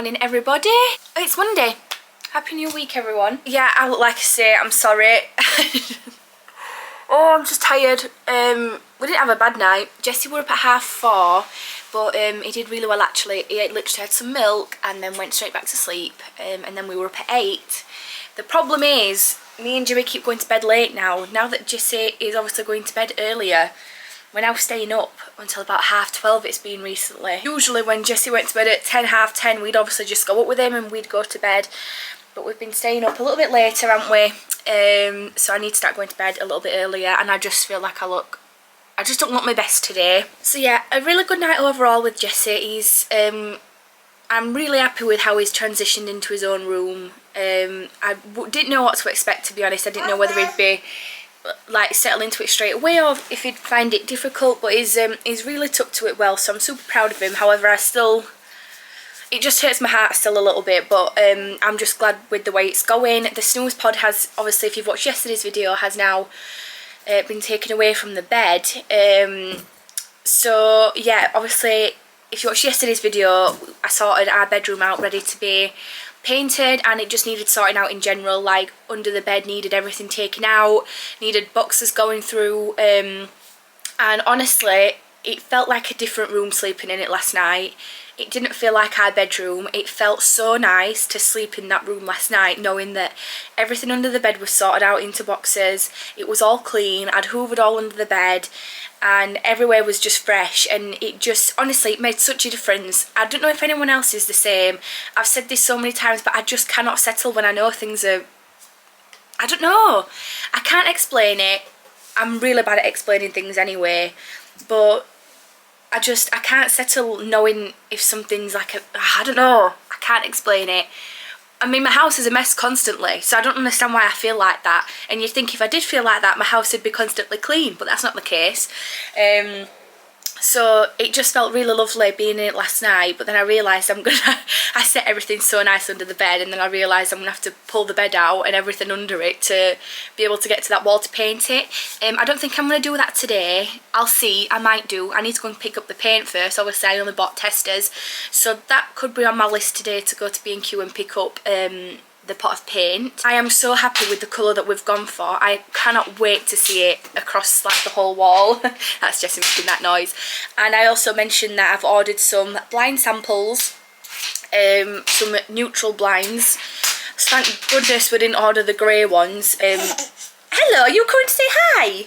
morning, everybody. It's Monday. Happy New Week, everyone. Yeah, like I say, I'm sorry. Oh, I'm just tired. We didn't have a bad night. Jesse were up at 4:30, but he did really well actually. He literally had some milk and then went straight back to sleep. And then we were up at 8. The problem is, me and Jimmy keep going to bed late now. Now that Jesse is obviously going to bed earlier, we're now staying up until about 12:30 it's been recently. Usually when Jesse went to bed at 10, 10:30, we'd obviously just go up with him and we'd go to bed. But we've been staying up a little bit later, haven't we? So I need to start going to bed a little bit earlier, and I just feel like I just don't look my best today. So yeah, a really good night overall with Jesse. I'm really happy with how he's transitioned into his own room. I didn't know what to expect, to be honest. I didn't know whether he'd be like settle into it straight away or if he'd find it difficult, but he's really took to it well, so I'm super proud of him. However, it just hurts my heart still a little bit, but I'm just glad with the way it's going. The snooze pod has, obviously if you've watched yesterday's video, has now been taken away from the bed. So yeah, obviously if you watched yesterday's video, I sorted our bedroom out ready to be painted, and it just needed sorting out in general. Like under the bed needed everything taken out, needed boxes going through, and honestly it felt like a different room sleeping in it last night. It didn't feel like our bedroom. It felt so nice to sleep in that room last night, knowing that everything under the bed was sorted out into boxes. It was all clean. I'd hoovered all under the bed and everywhere was just fresh, and it just, honestly, it made such a difference. I don't know if anyone else is the same. I've said this so many times, but I just cannot settle when I know things are, I don't know. I can't explain it. I'm really bad at explaining things anyway, but I can't settle knowing if something's like I don't know. I can't explain it. I mean, my house is a mess constantly, so I don't understand why I feel like that. And you'd think if I did feel like that, my house would be constantly clean, but that's not the case. So it just felt really lovely being in it last night, but then I realised I set everything so nice under the bed, and then I realised I'm going to have to pull the bed out and everything under it to be able to get to that wall to paint it. I don't think I'm going to do that today. I'll see, I might do. I need to go and pick up the paint first. Obviously I only bought testers, so that could be on my list today, to go to B&Q and pick up the pot of paint. I am so happy with the colour that we've gone for. I cannot wait to see it across like the whole wall. That's Jessie making that noise. And I also mentioned that I've ordered some blind samples, some neutral blinds. So thank goodness we didn't order the grey ones. Hello, are you coming to say hi?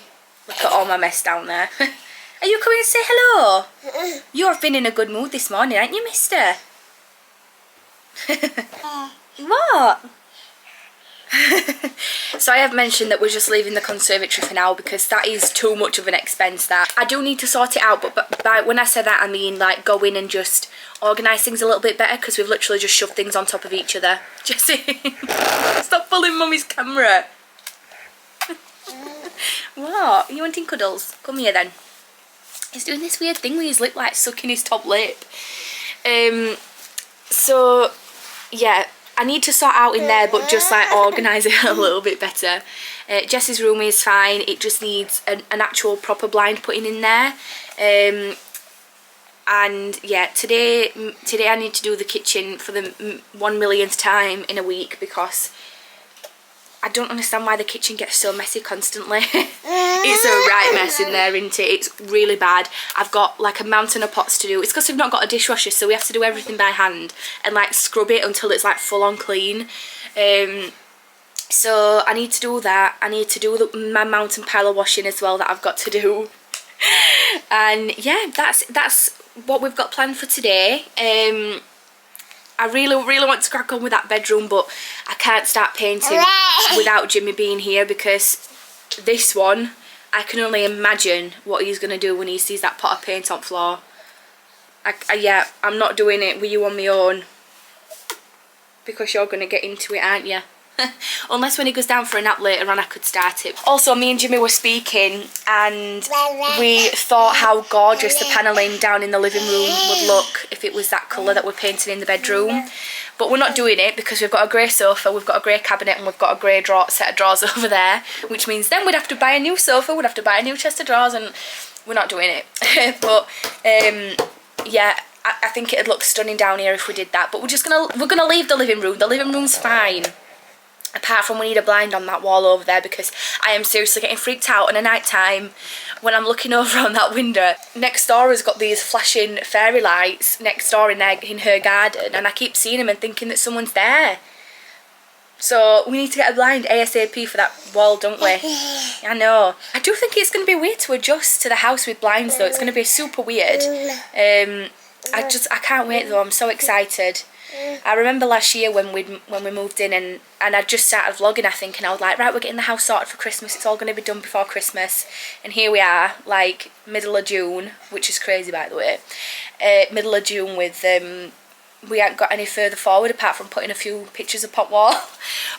Look at all my mess down there. Are you coming to say hello? You have been in a good mood this morning, aren't you, mister? What? So I have mentioned that we're just leaving the conservatory for now, because that is too much of an expense. That I do need to sort it out, but when I say that, I mean like go in and just organise things a little bit better, because we've literally just shoved things on top of each other. Jessie, stop pulling mummy's camera. What? Are you wanting cuddles? Come here then. He's doing this weird thing with his lip, like sucking his top lip. So yeah, I need to sort out in there, but just like organise it a little bit better. Jessie's room is fine. It just needs an actual proper blind putting in there. And yeah, today I need to do the kitchen for the 1 millionth time in a week, because I don't understand why the kitchen gets so messy constantly. It's a right mess in there, isn't it? It's really bad. I've got like a mountain of pots to do. It's because we've not got a dishwasher, so we have to do everything by hand and like scrub it until it's like full on clean. So I need to do that. I need to do my mountain pile of washing as well that I've got to do. And yeah, that's what we've got planned for today. I really want to crack on with that bedroom, but I can't start painting without Jimmy being here, because this one, I can only imagine what he's going to do when he sees that pot of paint on floor. Yeah, I'm not doing it with you on my own, because you're going to get into it, aren't you? Unless when he goes down for a nap later on, I could start it. Also, me and Jimmy were speaking, and we thought how gorgeous the panelling down in the living room would look if it was that colour that we're painting in the bedroom. But we're not doing it, because we've got a grey sofa, we've got a grey cabinet, and we've got a grey set of drawers over there, which means then we'd have to buy a new sofa, we'd have to buy a new chest of drawers, and we're not doing it. But yeah, I think it'd look stunning down here if we did that. But we're gonna leave the living room. The living room's fine. Apart from we need a blind on that wall over there, because I am seriously getting freaked out in the night time when I'm looking over on that window. Next door has got these flashing fairy lights next door in her garden, and I keep seeing them and thinking that someone's there. So we need to get a blind ASAP for that wall, don't we? I know. I do think it's going to be weird to adjust to the house with blinds though. It's going to be super weird. I can't wait though. I'm so excited. I remember last year when we moved in and I just started vlogging, I think, and I was like, right, we're getting the house sorted for Christmas. It's all going to be done before Christmas. And here we are, like middle of June, which is crazy by the way. Middle of June with we haven't got any further forward apart from putting a few pictures up on wall.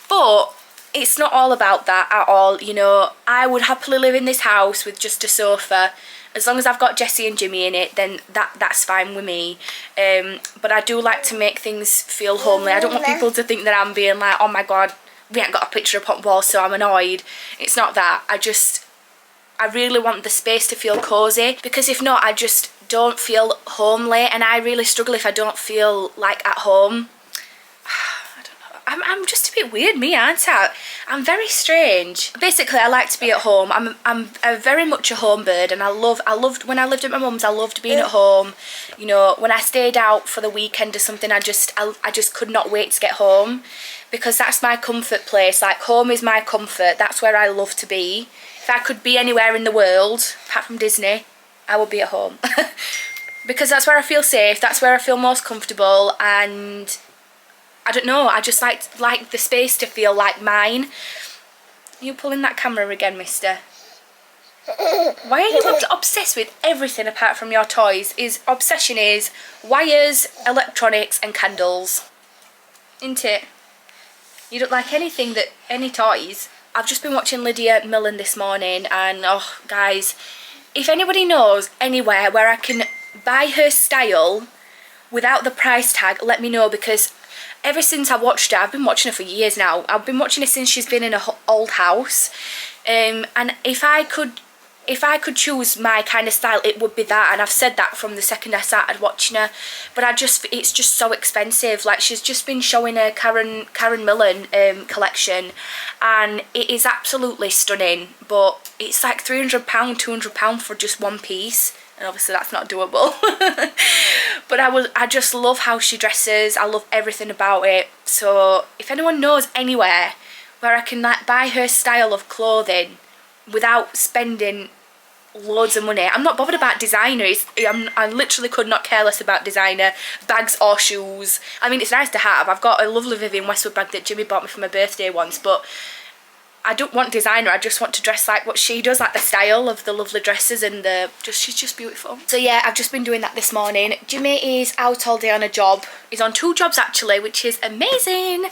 But it's not all about that at all, you know. I would happily live in this house with just a sofa. As long as I've got Jessie and Jimmy in it, then that's fine with me. But I do like to make things feel homely. I don't want people to think that I'm being like, oh my god, we haven't got a picture up on the wall, so I'm annoyed. It's not that. I really want the space to feel cosy, because if not, I just don't feel homely, and I really struggle if I don't feel like at home. I don't know. I'm just a bit weird, me, aren't I? I'm very strange. Basically, I like to be at home. I'm very much a home bird, and I loved when I lived at my mum's. I loved being at home. You know, when I stayed out for the weekend or something, I just could not wait to get home, because that's my comfort place. Like, home is my comfort. That's where I love to be. If I could be anywhere in the world, apart from Disney, I would be at home. Because that's where I feel safe, that's where I feel most comfortable, and I don't know, I just like the space to feel like mine. Are you pulling that camera again, mister? Why are you obsessed with everything apart from your toys? Obsession is wires, electronics and candles. Isn't it? You don't like any toys. I've just been watching Lydia Millen this morning, and oh guys, if anybody knows anywhere where I can buy her style without the price tag, let me know, because ever since I watched her, I've been watching her for years now. I've been watching her since she's been in an old house, and if I could choose my kind of style, it would be that. And I've said that from the second I started watching her, but it's just so expensive. Like, she's just been showing her Karen Millen collection, and it is absolutely stunning, but it's like £300, £200 for just one piece, and obviously that's not doable. But I just love how she dresses. I love everything about it. So if anyone knows anywhere where I can like buy her style of clothing without spending loads of money. I'm not bothered about designers. I literally could not care less about designer bags or shoes. I mean, it's nice to have. I've got a lovely Vivienne Westwood bag that Jimmy bought me for my birthday once, but I don't want designer. I just want to dress like what she does, like the style of the lovely dresses, and she's just beautiful. So yeah, I've just been doing that this morning. Jimmy is out all day on a job. He's on 2 jobs actually, which is amazing.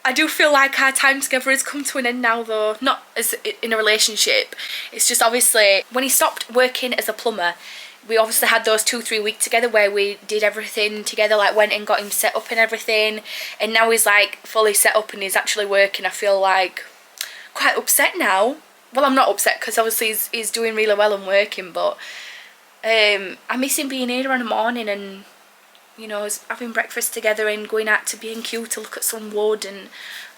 I do feel like our time together has come to an end now though, not as in a relationship. It's just obviously when he stopped working as a plumber, we obviously had those 2-3 weeks together where we did everything together, like went and got him set up and everything, and now he's like fully set up and he's actually working. I feel like quite upset now. Well, I'm not upset because obviously he's doing really well and working, but I miss him being here in the morning and, you know, having breakfast together and going out to B&Q to look at some wood, and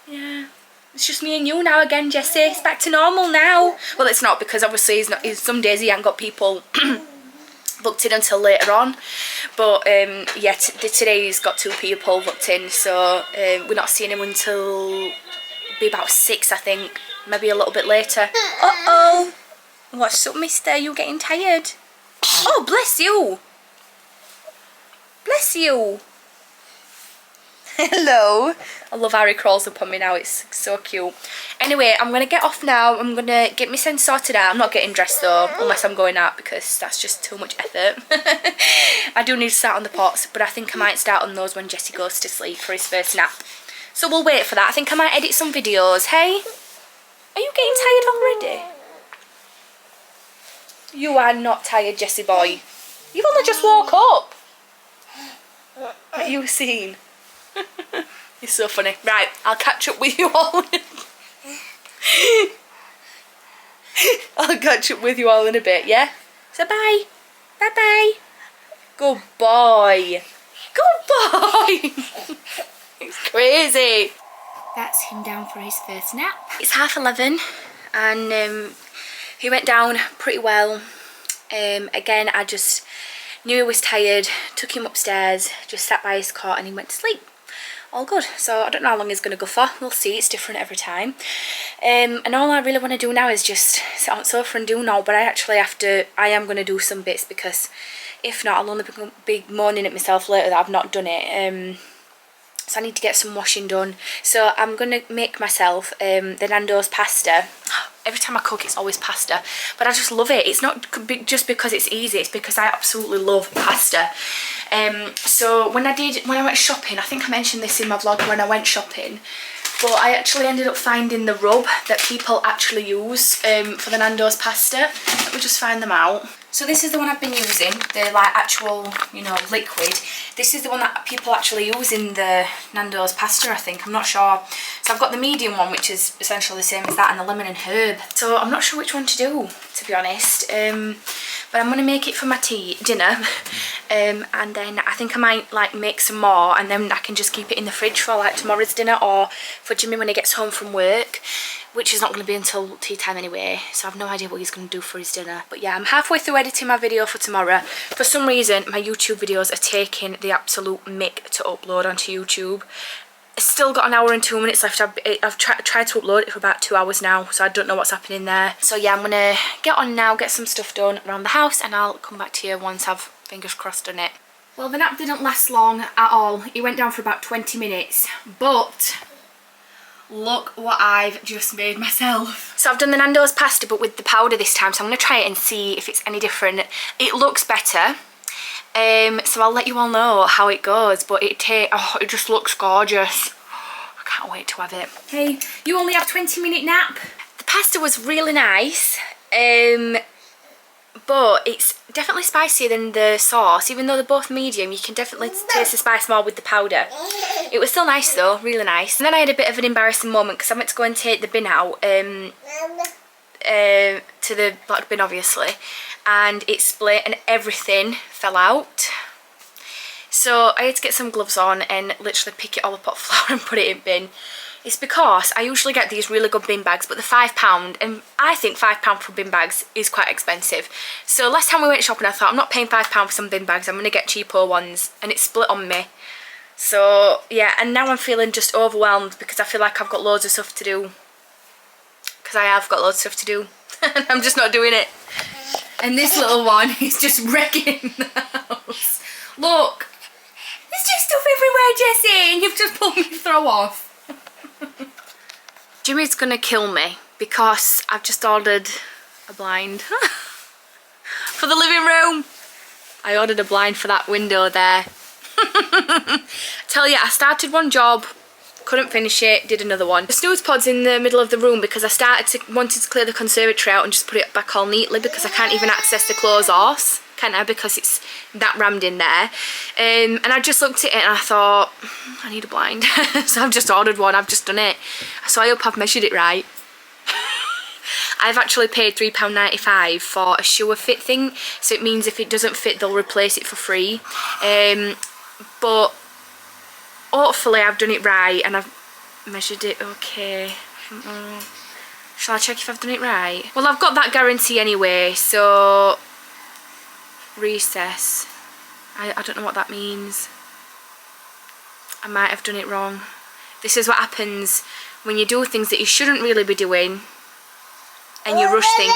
yeah, it's just me and you now again, Jessie. It's back to normal now. Well, it's not, because obviously some days he hasn't got people booked in until later on, but yeah, today he's got 2 people booked in, so we're not seeing him until be about 6, I think, maybe a little bit later. Uh-oh, what's up, mister? You getting tired? Oh, bless you. Bless you. Hello. I love how he crawls up on me now. It's so cute. Anyway, I'm going to get off now. I'm going to get my sense sorted out. I'm not getting dressed though, unless I'm going out, because that's just too much effort. I do need to start on the pots, but I think I might start on those when Jesse goes to sleep for his first nap. So we'll wait for that. I think I might edit some videos. Hey? Are you getting tired already? You are not tired, Jesse boy. You've only just woke up. What you seen? You're so funny. Right, I'll catch up with you all. I'll catch up with you all in a bit, yeah? So bye. Bye-bye. Good boy. Good boy. It's crazy. That's him down for his first nap. It's 11:30 and he went down pretty well. Again, I just knew he was tired, took him upstairs, just sat by his cot and he went to sleep. All good. So I don't know how long he's going to go for. We'll see. It's different every time. And all I really want to do now is just sit on the sofa and do now. But I am going to do some bits because if not, I'll only be moaning at myself later that I've not done it. So I need to get some washing done. So I'm going to make myself the Nando's pasta. Every time I cook it's always pasta, but I just love it. It's not just because it's easy, it's because I absolutely love pasta. So when I went shopping, I think I mentioned this in my vlog when I went shopping, but I actually ended up finding the rub that people actually use for the Nando's pasta. Let me just find them out. So this is the one I've been using, the like actual, you know, liquid. This is the one that people actually use in the Nando's pasta, I think. I'm not sure. So I've got the medium one, which is essentially the same as that, and the lemon and herb. So I'm not sure which one to do, to be honest. But I'm going to make it for my dinner. And then I think I might like make some more, and then I can just keep it in the fridge for like tomorrow's dinner or for Jimmy when he gets home from work, which is not going to be until tea time anyway, so I have no idea what he's going to do for his dinner. But yeah, I'm halfway through editing my video for tomorrow. For some reason, my YouTube videos are taking the absolute mick to upload onto YouTube. I've still got an hour and 2 minutes left. I've tried to upload it for about 2 hours now, so I don't know what's happening there. So yeah, I'm going to get on now, get some stuff done around the house, and I'll come back to you once I've, fingers crossed, done it. Well, the nap didn't last long at all. It went down for about 20 minutes, but look what I've just made myself. So I've done the Nando's pasta but with the powder this time, so I'm going to try it and see if it's any different. It looks better, so I'll let you all know how it goes, but it just looks gorgeous. I can't wait to have it. Hey, you only have 20-minute nap. The pasta was really nice, but it's definitely spicier than the sauce. Even though they're both medium, you can definitely taste the spice more with the powder. It was still nice though, really nice. And then I had a bit of an embarrassing moment because I went to go and take the bin out to the black bin obviously, and it split and everything fell out. So I had to get some gloves on and literally pick it all up off the floor and put it in bin. It's because I usually get these really good bin bags, but the £5, and I think £5 for bin bags is quite expensive. So last time we went shopping I thought I'm not paying £5 for some bin bags, I'm going to get cheaper ones, and it split on me. So yeah, and now I'm feeling just overwhelmed because I feel like I've got loads of stuff to do. Because I have got loads of stuff to do, and I'm just not doing it. And this little one is just wrecking the house. Look, there's just stuff everywhere, Jessie, and you've just pulled me throw off. Jimmy's gonna kill me because I've just ordered a blind for the living room. I ordered a blind for that window there. Tell you, I started one job, couldn't finish it, did another one. The snooze pod's in the middle of the room because I wanted to clear the conservatory out and just put it back all neatly because I can't even access the clothes horse, can I, because it's that rammed in there. And I just looked at it and I thought, I need a blind. So I've just ordered one, I've just done it. So I hope I've measured it right. I've actually paid £3.95 for a shoe fit thing, so it means if it doesn't fit they'll replace it for free. But hopefully I've done it right and I've measured it okay. Shall I check if I've done it right? Well, I've got that guarantee anyway, so recess. I don't know what that means. I might have done it wrong. This is what happens when you do things that you shouldn't really be doing and you rush things.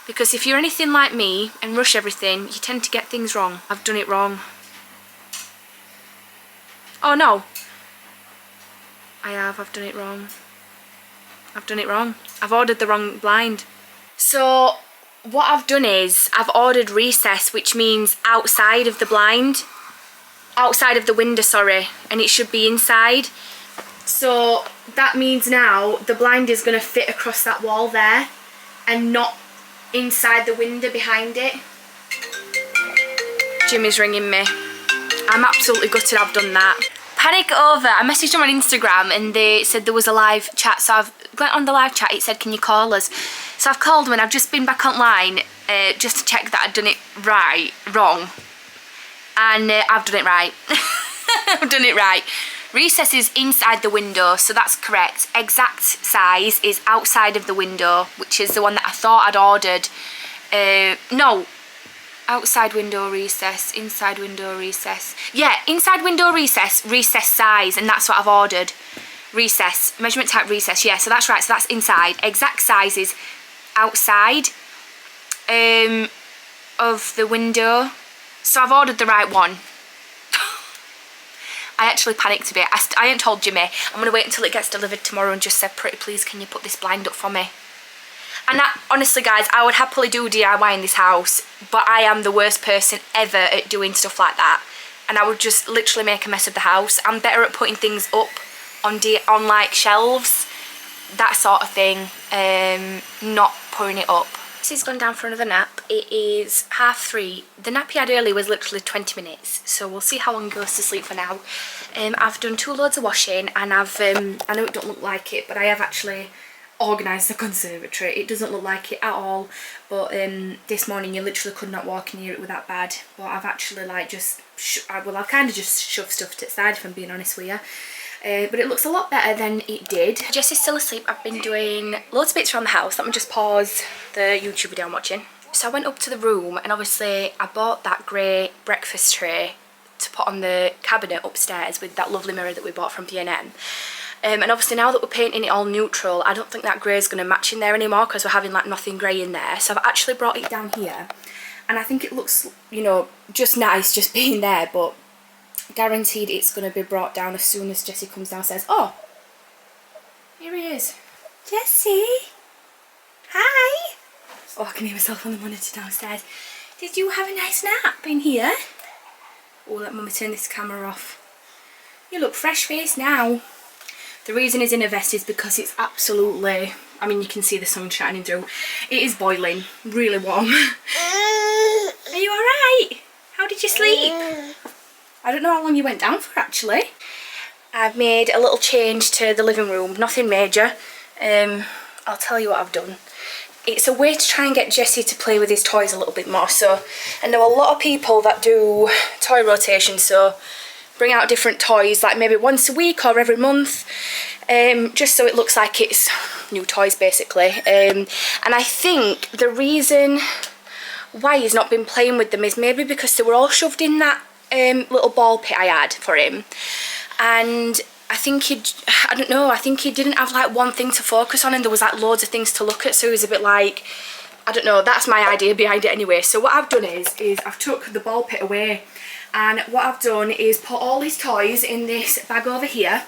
Because if you're anything like me and rush everything, you tend to get things wrong. I've done it wrong. Oh no. I've done it wrong. I've done it wrong. I've ordered the wrong blind. So what I've done is I've ordered recess, which means outside of the blind. Outside of the window, sorry. And it should be inside. So that means now the blind is going to fit across that wall there and not inside the window behind it. Jimmy's ringing me. I'm absolutely gutted I've done that. Panic over. I messaged them on Instagram and they said there was a live chat, so I've went on the live chat. It said, can you call us? So I've called them and I've just been back online just to check that I'd done it wrong. And I've done it right. I've done it right. Recess is inside the window, so that's correct. Exact size is outside of the window, which is the one that I thought I'd ordered. No, outside window recess, inside window recess. Yeah, inside window recess, recess size, and that's what I've ordered. Recess, measurement type recess, yeah, so that's right, so that's inside. Exact size is outside of the window. So I've ordered the right one. I actually panicked a bit. I ain't told Jimmy. I'm going to wait until it gets delivered tomorrow and just said, pretty please, can you put this blind up for me? And that, honestly guys, I would happily do DIY in this house, but I am the worst person ever at doing stuff like that. And I would just literally make a mess of the house. I'm better at putting things up on like shelves, that sort of thing, not pouring it up. He's gone down for another nap. It is 3:30. The nap he had earlier was literally 20 minutes, so we'll see how long he goes to sleep for now. I've done 2 loads of washing, and I've I know it don't look like it, but I have actually organised the conservatory. It doesn't look like it at all, but this morning you literally could not walk near it with that bad. But I've actually like I've kind of just shoved stuff to the side, if I'm being honest with you. But it looks a lot better than it did. Jessie's still asleep. I've been doing loads of bits around the house. Let me just pause the YouTube video I'm watching. So I went up to the room, and obviously I bought that grey breakfast tray to put on the cabinet upstairs with that lovely mirror that we bought from B&M. And obviously now that we're painting it all neutral, I don't think that grey is going to match in there anymore because we're having like nothing grey in there. So I've actually brought it down here, and I think it looks, you know, just nice just being there, but guaranteed it's going to be brought down as soon as Jessie comes downstairs. Oh, here he is. Jessie, hi. Oh, I can hear myself on the monitor downstairs. Did you have a nice nap in here? Oh, let Mummy turn this camera off. You look fresh-faced now. The reason he's in a vest is because it's absolutely, I mean, you can see the sun shining through. It is boiling, really warm. Are you alright? How did you sleep? I don't know how long you went down for, actually. I've made a little change to the living room, nothing major. I'll tell you what I've done. It's a way to try and get Jesse to play with his toys a little bit more. So I know a lot of people that do toy rotation, so bring out different toys like maybe once a week or every month, just so it looks like it's new toys basically. And I think the reason why he's not been playing with them is maybe because they were all shoved in that little ball pit I had for him, and I think I don't know, I think he didn't have like one thing to focus on, and there was like loads of things to look at, so he was a bit like, I don't know, that's my idea behind it anyway. So what I've done is I've took the ball pit away, and what I've done is put all his toys in this bag over here,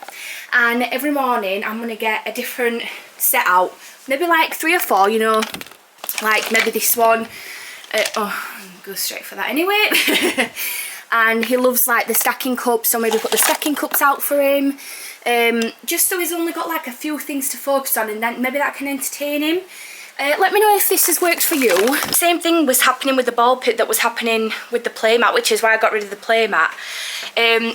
and every morning I'm going to get a different set out, maybe like 3 or 4, you know, like maybe this one, oh, I'll go straight for that anyway. And he loves like the stacking cups, so maybe put the stacking cups out for him, just so he's only got like a few things to focus on, and then maybe that can entertain him. Let me know if this has worked for you. Same thing was happening with the ball pit that was happening with the playmat, which is why I got rid of the playmat.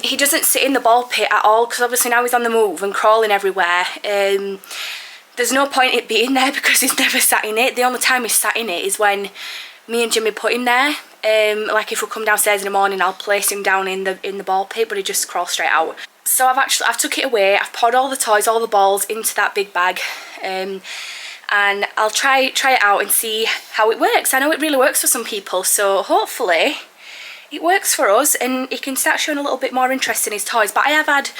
He doesn't sit in the ball pit at all, because obviously now he's on the move and crawling everywhere. There's no point it being there because he's never sat in it. The only time he's sat in it is when me and Jimmy put him there. Like if we come downstairs in the morning, I'll place him down in the ball pit, but he just crawls straight out. So I've took it away. I've poured all the toys, all the balls into that big bag, and I'll try it out and see how it works. I know it really works for some people, so hopefully it works for us and he can start showing a little bit more interest in his toys. But I have had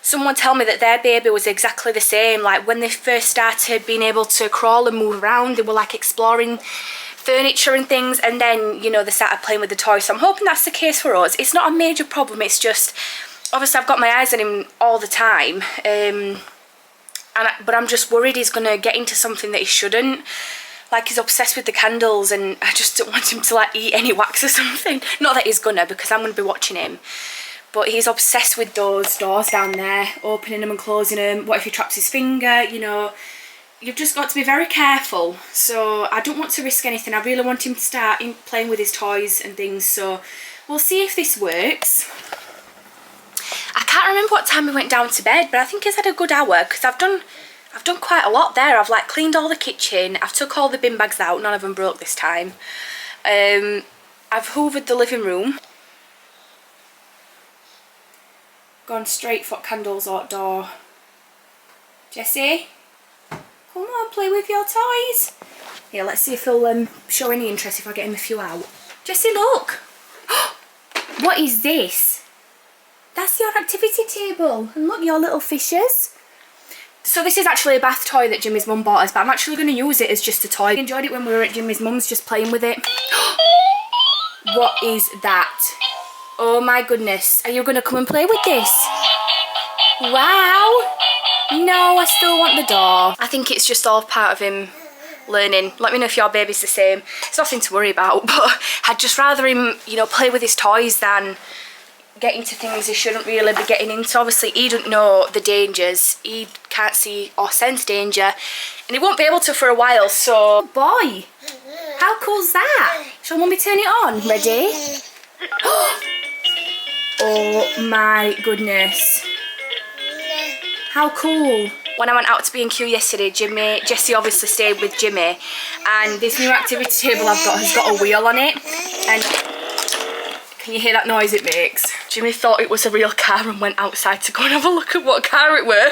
someone tell me that their baby was exactly the same. Like when they first started being able to crawl and move around, they were like exploring furniture and things, and then, you know, they started playing with the toys. So I'm hoping that's the case for us. It's not a major problem, it's just obviously I've got my eyes on him all the time, but I'm just worried he's gonna get into something that he shouldn't. Like he's obsessed with the candles, and I just don't want him to like eat any wax or something. Not that he's gonna, because I'm gonna be watching him, but he's obsessed with those doors down there, opening them and closing them. What if he traps his finger, you know? You've just got to be very careful. So I don't want to risk anything. I really want him to start playing with his toys and things. So we'll see if this works. I can't remember what time we went down to bed, but I think he's had a good hour, because I've done quite a lot there. I've like cleaned all the kitchen. I've took all the bin bags out. None of them broke this time. I've hoovered the living room. gone straight for candles outdoor. Jesse, come on, play with your toys. Yeah, let's see if he'll show any interest if I get him a few out. Jesse, look. What is this? That's your activity table. And look, your little fishes. So this is actually a bath toy that Jimmy's mum bought us, but I'm actually going to use it as just a toy. I enjoyed it when we were at Jimmy's mum's, just playing with it. What is that? Oh my goodness. Are you going to come and play with this? Wow. No, I still want the door. I think it's just all part of him learning. Let me know if your baby's the same. It's nothing to worry about, but I'd just rather him, you know, play with his toys than get into things he shouldn't really be getting into. Obviously, he doesn't know the dangers. He can't see or sense danger, and he won't be able to for a while, so... Boy, how cool's that? Shall Mummy turn it on? Ready? Oh my goodness. How cool. When I went out to B&Q yesterday, Jesse obviously stayed with Jimmy, and this new activity table I've got has got a wheel on it, and can you hear that noise it makes? Jimmy thought it was a real car and went outside to go and have a look at what car it were.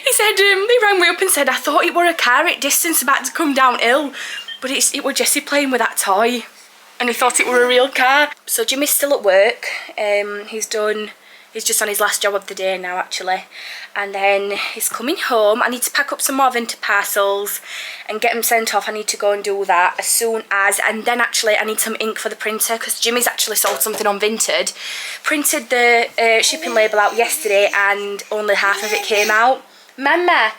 He said, he rang me up and said, I thought it were a car at distance about to come downhill, but it were Jesse playing with that toy, and he thought it were a real car. So Jimmy's still at work. He's just on his last job of the day now, actually. And then he's coming home. I need to pack up some more Vinted parcels and get them sent off. I need to go and do that as soon as. And then actually I need some ink for the printer, because Jimmy's actually sold something on Vinted. Printed the shipping label out yesterday and only half of it came out. Mama!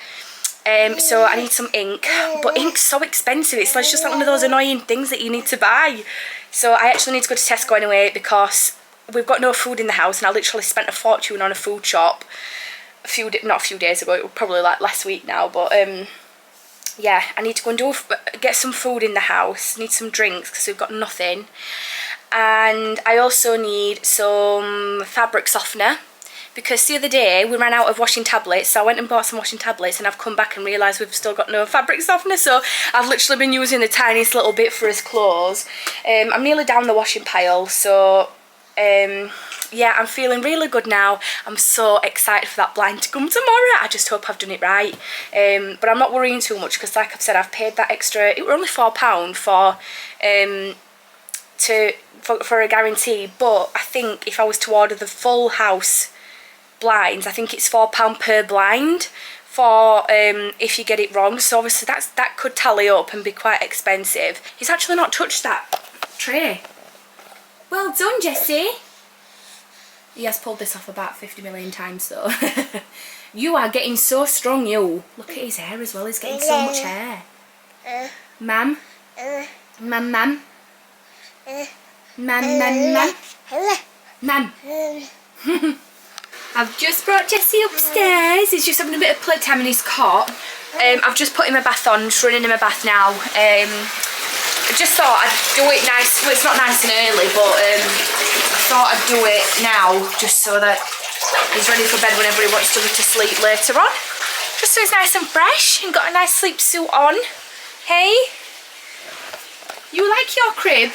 So I need some ink. But ink's so expensive. It's like just like one of those annoying things that you need to buy. So I actually need to go to Tesco anyway, because we've got no food in the house, and I literally spent a fortune on a food shop not a few days ago. It was probably like last week now, but yeah, I need to go and get some food in the house. Need some drinks because we've got nothing, and I also need some fabric softener, because the other day we ran out of washing tablets, so I went and bought some washing tablets, and I've come back and realised we've still got no fabric softener, so I've literally been using the tiniest little bit for his clothes. I'm nearly down the washing pile, so yeah, I'm feeling really good now. I'm so excited for that blind to come tomorrow. I just hope I've done it right, but I'm not worrying too much, because like I've said, I've paid that extra. It were only £4 for a guarantee, but I think if I was to order the full house blinds, I think it's £4 per blind for if you get it wrong. So obviously that could tally up and be quite expensive. He's actually not touched that tray. Well done, Jesse. He has pulled this off about 50 million times though. You are getting so strong, you. Look at his hair as well, he's getting so much hair. Ma'am? Ma'am, ma'am? Ma'am, ma'am, ma'am? Ma'am? I've just brought Jesse upstairs. He's just having a bit of playtime in his cot. I've just put him a bath on, just running him a bath now. I just thought I'd do it nice. Well, it's not nice and early, but I thought I'd do it now just so that he's ready for bed whenever he wants to go to sleep later on. Just so he's nice and fresh and got a nice sleep suit on. Hey? You like your crib?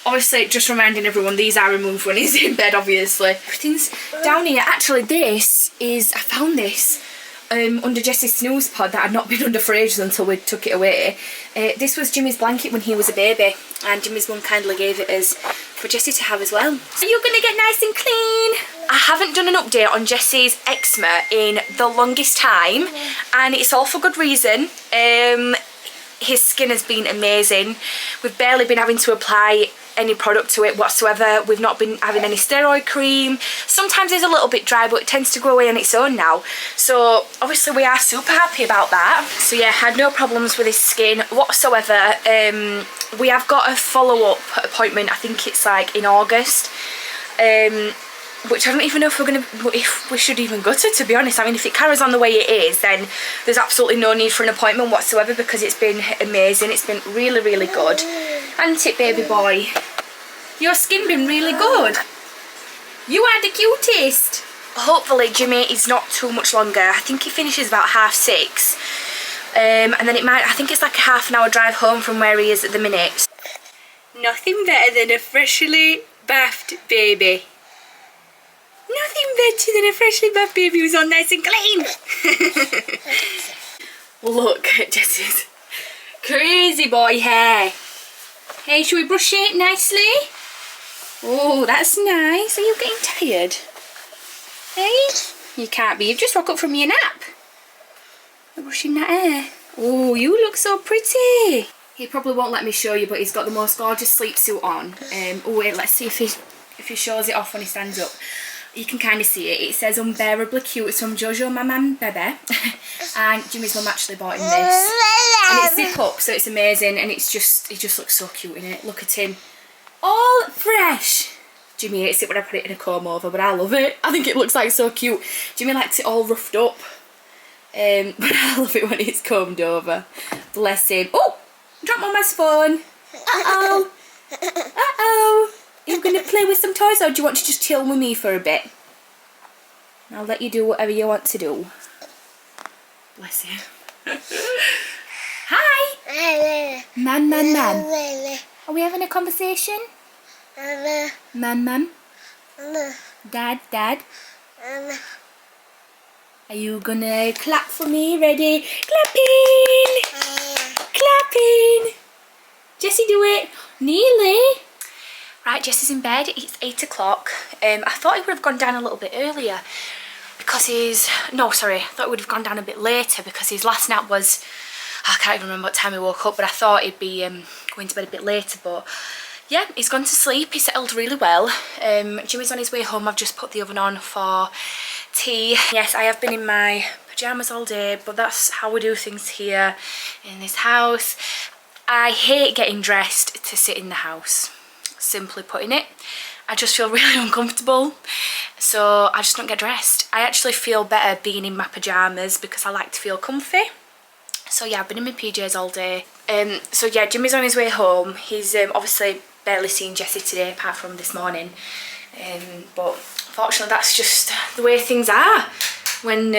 Obviously, just reminding everyone, these are removed when he's in bed, obviously. Everything's down here. Actually, this is... I found this under Jesse's snooze pod that had not been under for ages until we took it away. This was Jimmy's blanket when he was a baby, and Jimmy's mum kindly gave it us for Jesse to have as well. Are you going to get nice and clean? I haven't done an update on Jesse's eczema in the longest time, and it's all for good reason. His skin has been amazing. We've barely been having to apply any product to it whatsoever. We've not been having any steroid cream. Sometimes it's a little bit dry, but it tends to go away on its own now. So obviously we are super happy about that. So yeah, had no problems with his skin whatsoever. We have got a follow-up appointment, I think it's like in August, which I don't even know if we should even go to be honest. I mean, if it carries on the way it is, then there's absolutely no need for an appointment whatsoever, because it's been amazing. It's been really, really good. Hasn't it, baby boy? Your skin been really good. You are the cutest. Hopefully Jimmy is not too much longer. I think he finishes about 6:30. And then I think it's like a half an hour drive home from where he is at the minute. Nothing better than a freshly bathed baby. Nothing better than a freshly bathed baby who's all nice and clean. Look at Jessie's crazy boy hair. Hey, should we brush it nicely? Oh, that's nice. Are you getting tired? Hey? You can't be. You've just woke up from your nap. You're brushing that hair. Oh, you look so pretty. He probably won't let me show you, but he's got the most gorgeous sleep suit on. Oh wait, let's see if he shows it off when he stands up. You can kind of see it. It says unbearably cute. It's from Jojo Maman Bebe. And Jimmy's mum actually bought him this. And it's zip up, so it's amazing. And it's just, he just looks so cute in it. Look at him. All fresh. Jimmy hates it when I put it in a comb over, but I love it. I think it looks like so cute. Jimmy likes it all roughed up. But I love it when it's combed over. Bless him. Oh! Drop Mama's phone. Uh-oh. Uh-oh. Are you going to play with some toys, or do you want to just chill with me for a bit? I'll let you do whatever you want to do. Bless you. Hi. Mum. Are we having a conversation? Mum. Dad. Are you gonna clap for me? Ready? Clapping. Jessie, do it. Nearly. Right, Jessie's in bed. It's 8 o'clock. I thought he would have gone down a little bit earlier because I thought he would have gone down a bit later because his last nap was, I can't even remember what time he woke up, but I thought he'd be going to bed a bit later. But yeah, he's gone to sleep. He settled really well. Jimmy's on his way home. I've just put the oven on for tea. Yes, I have been in my pyjamas all day, but that's how we do things here in this house. I hate getting dressed to sit in the house. Simply putting it, I just feel really uncomfortable, so I just don't get dressed. I actually feel better being in my pyjamas because I like to feel comfy. So yeah, I've been in my PJs all day. So yeah, Jimmy's on his way home. He's obviously barely seen Jessie today apart from this morning, but fortunately that's just the way things are when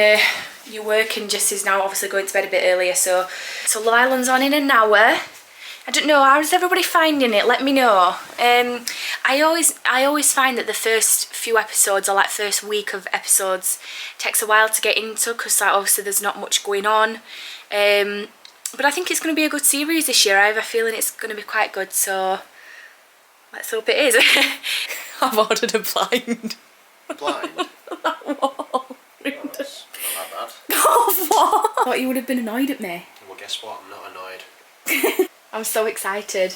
you work, and Jessie's now obviously going to bed a bit earlier. So Love Island's on in an hour. I don't know, how's everybody finding it? Let me know. I always find that the first few episodes, or like first week of episodes, takes a while to get into because like, obviously there's not much going on. But I think it's going to be a good series this year. I have a feeling it's going to be quite good, so let's hope it is. I've ordered a blind. Blind? That wall. Oh, that's not that bad. Oh, what? I thought you would have been annoyed at me. Well, guess what? I'm not annoyed. I'm so excited.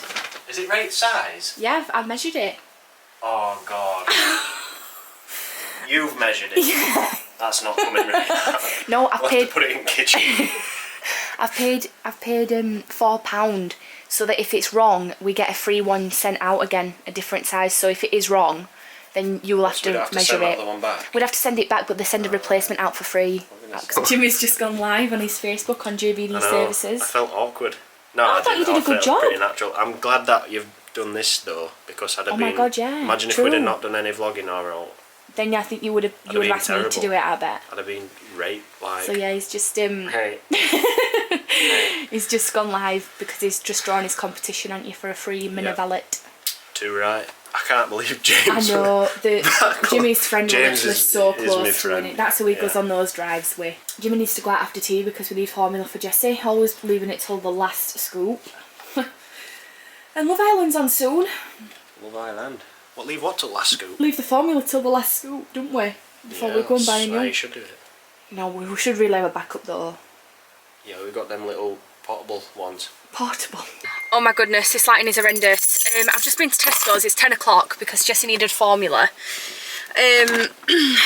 Is it right size? Yeah, I've measured it. Oh, God. You've measured it? Yeah. That's not coming right. No, I've we'll paid... have to put it in kitchen. I've paid £4 so that if it's wrong, we get a free one sent out again, a different size. So if it is wrong, then you will have to measure it. One back. We'd have to send it back, but they send a replacement out for free. Jimmy's just gone live on his Facebook on JBD Services. I felt awkward. No, I thought you did a good job. Pretty natural. I'm glad that you've done this though, because I'd have been. Oh my God, yeah. Imagine true. if we'd have not done any vlogging or all. Then I think you would have asked me to do it. I bet. I'd have been right like. So yeah, he's just Hey. He's just gone live because he's just drawn his competition on you for a free mini valet. Too right. I can't believe James. I know, Jimmy's friend James was so is close to winning. That's who he goes on those drives with. Jimmy needs to go out after tea because we need formula for Jessie. Always leaving it till the last scoop. And Love Island's on soon. Love Island. What, leave what till last scoop? Leave the formula till the last scoop, don't we? Before we go and buy a new. You should do it. No, we should really have a backup though. Yeah, we've got them little portable ones. Portable. Oh my goodness, this lighting is horrendous. I've just been to Tesco's, it's 10 o'clock because Jessie needed formula.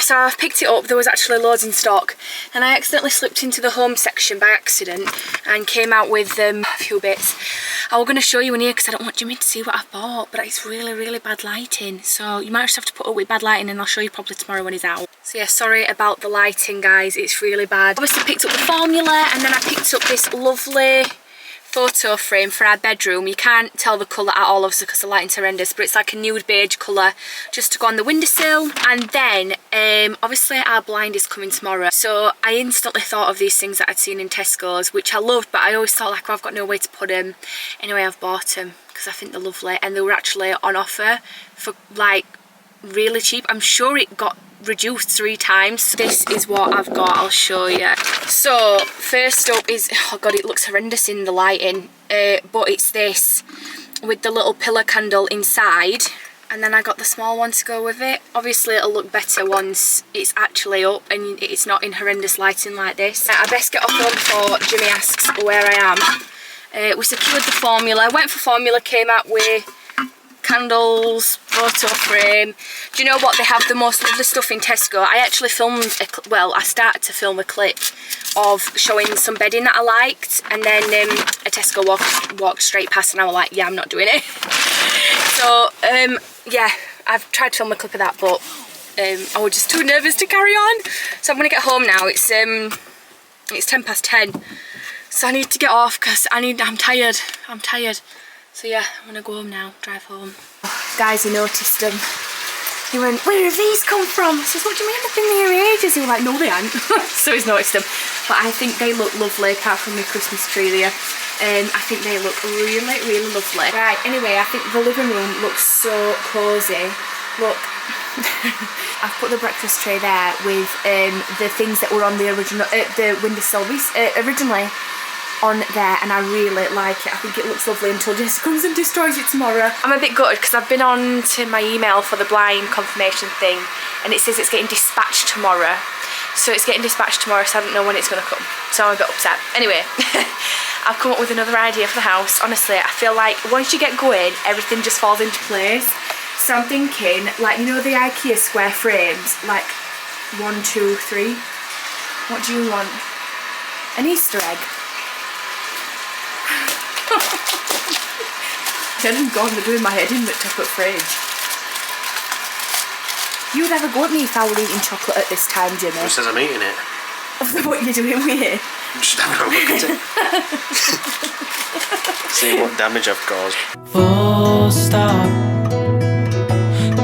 So I've picked it up, there was actually loads in stock, and I accidentally slipped into the home section by accident and came out with a few bits. I was going to show you in here because I don't want Jimmy to see what I've bought, but it's really bad lighting, so you might just have to put up with bad lighting and I'll show you probably tomorrow when he's out. So yeah, sorry about the lighting guys, it's really bad. Obviously picked up the formula, and then I picked up this lovely photo frame for our bedroom. You can't tell the colour at all obviously because the lighting's horrendous, but it's like a nude beige colour just to go on the windowsill. And then obviously our blind is coming tomorrow, so I instantly thought of these things that I'd seen in Tesco's, which I loved, but I always thought like, well, I've got no way to put them. Anyway, I've bought them because I think they're lovely, and they were actually on offer for like really cheap. I'm sure it got reduced 3 times. This is what I've got, I'll show you. So first up is, oh god, it looks horrendous in the lighting, but it's this with the little pillar candle inside, and then I got the small one to go with it. Obviously it'll look better once it's actually up and it's not in horrendous lighting like this. I best get off home before Jimmy asks where I am. We secured the formula, went for formula, came out with candles, photo frame. Do you know what? They have the most lovely stuff in Tesco. I actually filmed, I started to film a clip of showing some bedding that I liked, and then a Tesco walked straight past and I was like, yeah, I'm not doing it. So, yeah, I've tried to film a clip of that, but I was just too nervous to carry on. So I'm going to get home now. It's 10:10. So I need to get off because I'm tired. So yeah, I'm gonna go home now, drive home. Guys, he noticed them. He went, where have these come from? I says, what do you mean they've been here ages? He was like, no they aren't. So he's noticed them. But I think they look lovely, apart from my Christmas tree there. I think they look really, really lovely. Right, anyway, I think the living room looks so cosy. Look, I've put the breakfast tray there with the things that were on the original, the windowsill originally on there, and I really like it. I think it looks lovely until Jess comes and destroys it tomorrow. I'm a bit gutted because I've been on to my email for the blind confirmation thing, and it says it's getting dispatched tomorrow. So it's getting dispatched tomorrow, so I don't know when it's going to come. So I'm a bit upset. Anyway, I've come up with another idea for the house. Honestly, I feel like once you get going, everything just falls into place. So I'm thinking, like, you know the IKEA square frames? Like 1, 2, 3. What do you want? An Easter egg? Then gone, they're doing my head in the top of the fridge. You would have a go at me if I were eating chocolate at this time, Jimmy. Who says I'm eating it? What are you doing with it? I'm just having a look at it. See what damage I've caused. Full stop.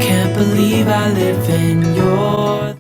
Can't believe I live in your